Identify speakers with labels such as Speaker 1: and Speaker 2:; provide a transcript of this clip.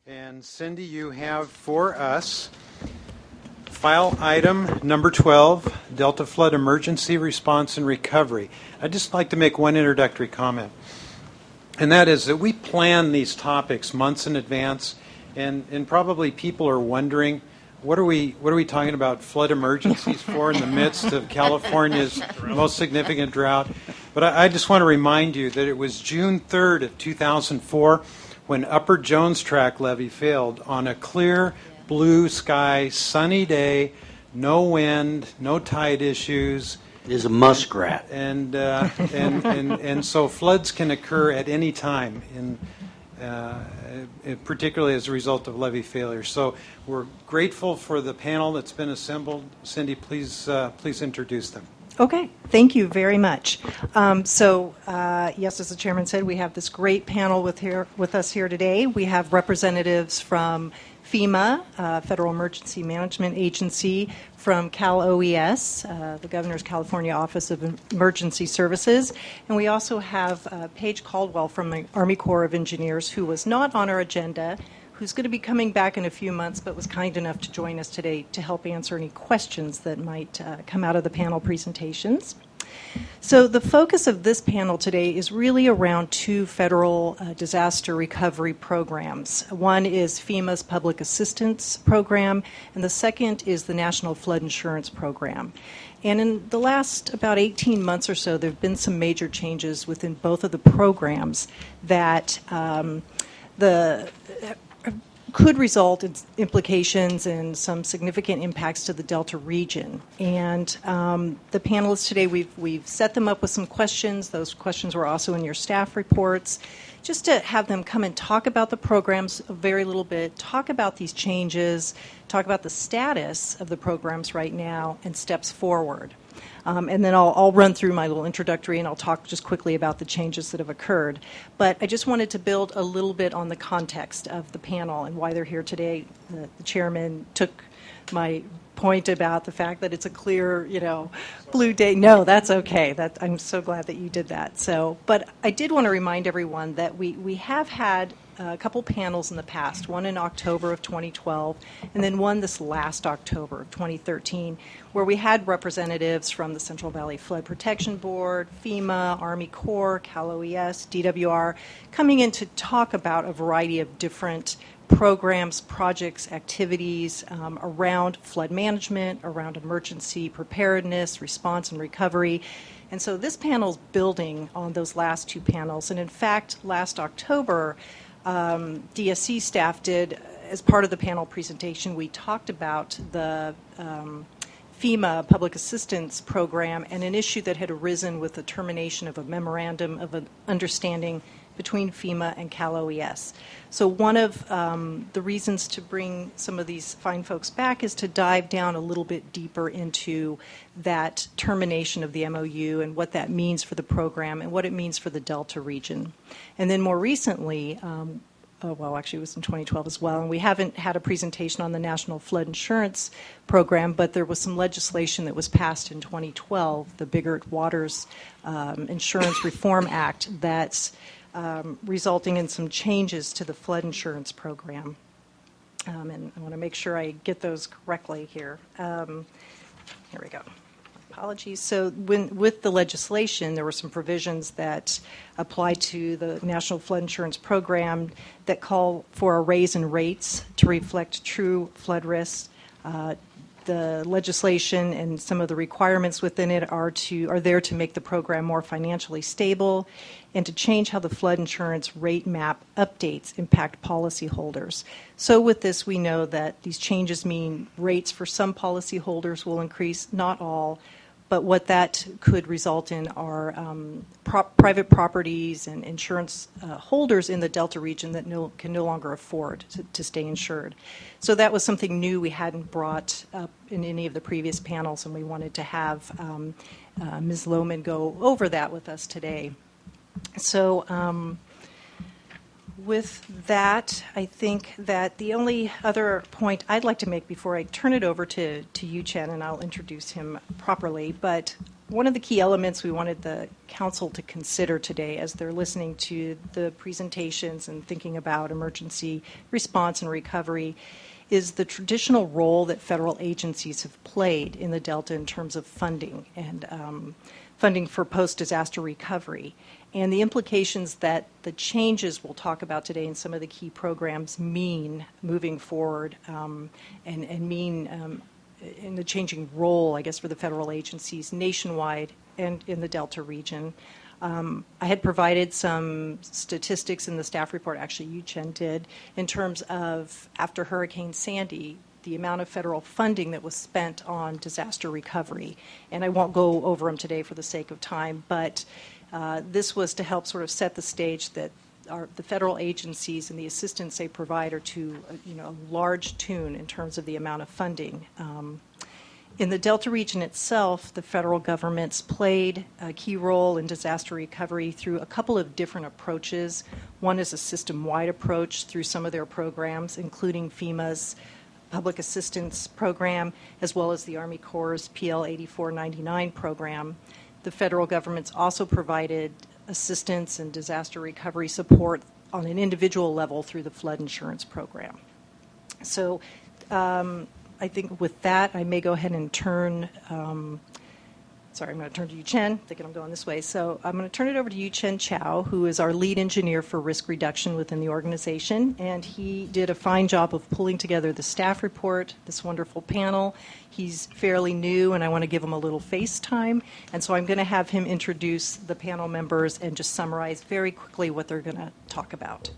Speaker 1: And Cindy, you have for us file item number 12, Delta Flood Emergency Response and Recovery. I'd just like to make one introductory comment, and that is that we plan these topics months in advance, and probably people are wondering, what are we talking about flood emergencies for in the midst of California's most significant drought? But I just want to remind you that it was June 3rd of 2004 when Upper Jones Tract levee failed on a clear blue sky, sunny day, no wind, no tide issues.
Speaker 2: It is a muskrat.
Speaker 1: And so floods can occur at any time, particularly as a result of levee failure. So we're grateful for the panel that's been assembled. Cindy, please introduce them.
Speaker 3: Okay, thank you very much. Yes, as the chairman said, we have this great panel with us here today. We have representatives from FEMA, Federal Emergency Management Agency, from Cal OES, the Governor's California Office of Emergency Services, and we also have Paige Caldwell from the Army Corps of Engineers, who was not on our agenda, who's going to be coming back in a few months, but was kind enough to join us today to help answer any questions that might come out of the panel presentations. So the focus of this panel today is really around two federal disaster recovery programs. One is FEMA's Public Assistance Program, and the second is the National Flood Insurance Program. And in the last about 18 months or so, there have been some major changes within both of the programs that could result in implications and some significant impacts to the Delta region. And the panelists today, we've set them up with some questions. Those questions were also in your staff reports, just to have them come and talk about the programs a very little bit, talk about these changes, talk about the status of the programs right now, and steps forward. And then I'll run through my little introductory, and I'll talk just quickly about the changes that have occurred. But I just wanted to build a little bit on the context of the panel and why they're here today. The chairman took my point about the fact that it's a clear, blue day. No, that's okay. I'm so glad that you did that. But I did want to remind everyone that we have had a couple panels in the past, one in October of 2012, and then one this last October of 2013, where we had representatives from the Central Valley Flood Protection Board, FEMA, Army Corps, Cal OES, DWR, coming in to talk about a variety of different programs, projects, activities around flood management, around emergency preparedness, response and recovery. And so this panel is building on those last two panels. And in fact, last October, DSC staff did, as part of the panel presentation, we talked about the FEMA Public Assistance Program and an issue that had arisen with the termination of a memorandum of an understanding between FEMA and Cal OES. So one of the reasons to bring some of these fine folks back is to dive down a little bit deeper into that termination of the MOU and what that means for the program and what it means for the Delta region. And then more recently, actually it was in 2012 as well, and we haven't had a presentation on the National Flood Insurance Program, but there was some legislation that was passed in 2012, the Biggert Waters Insurance Reform Act, that's resulting in some changes to the flood insurance program. And I want to make sure I get those correctly here. Here we go. Apologies. So with the legislation, there were some provisions that apply to the National Flood Insurance Program that call for a raise in rates to reflect true flood risks. The legislation and some of the requirements within it are there to make the program more financially stable and to change how the flood insurance rate map updates impact policyholders. So with this, we know that these changes mean rates for some policyholders will increase, not all, but what that could result in are private properties and insurance holders in the Delta region that can no longer afford to stay insured. So that was something new we hadn't brought up in any of the previous panels, and we wanted to have Ms. Lohman go over that with us today. So with that, I think that the only other point I'd like to make before I turn it over to you, Chen, and I'll introduce him properly, but one of the key elements we wanted the council to consider today as they're listening to the presentations and thinking about emergency response and recovery is the traditional role that federal agencies have played in the Delta in terms of funding and funding for post-disaster recovery, and the implications that the changes we'll talk about today in some of the key programs mean moving forward and mean in the changing role, I guess, for the federal agencies nationwide and in the Delta region. I had provided some statistics in the staff report, actually you, Chen, did, in terms of after Hurricane Sandy, the amount of federal funding that was spent on disaster recovery. And I won't go over them today for the sake of time, but this was to help sort of set the stage that the federal agencies and the assistance they provide are to a large tune in terms of the amount of funding. In the Delta region itself, the federal government's played a key role in disaster recovery through a couple of different approaches. One is a system-wide approach through some of their programs, including FEMA's Public Assistance Program, as well as the Army Corps' PL 8499 program. The federal government's also provided assistance and disaster recovery support on an individual level through the flood insurance program. So I think with that, I may go ahead and turn, I'm going to turn to Yu Chen, thinking I'm going this way. So I'm going to turn it over to Yu Chen Chow, who is our lead engineer for risk reduction within the organization. And he did a fine job of pulling together the staff report, this wonderful panel. He's fairly new, and I want to give him a little face time. And so I'm going to have him introduce the panel members and just summarize very quickly what they're going to talk about.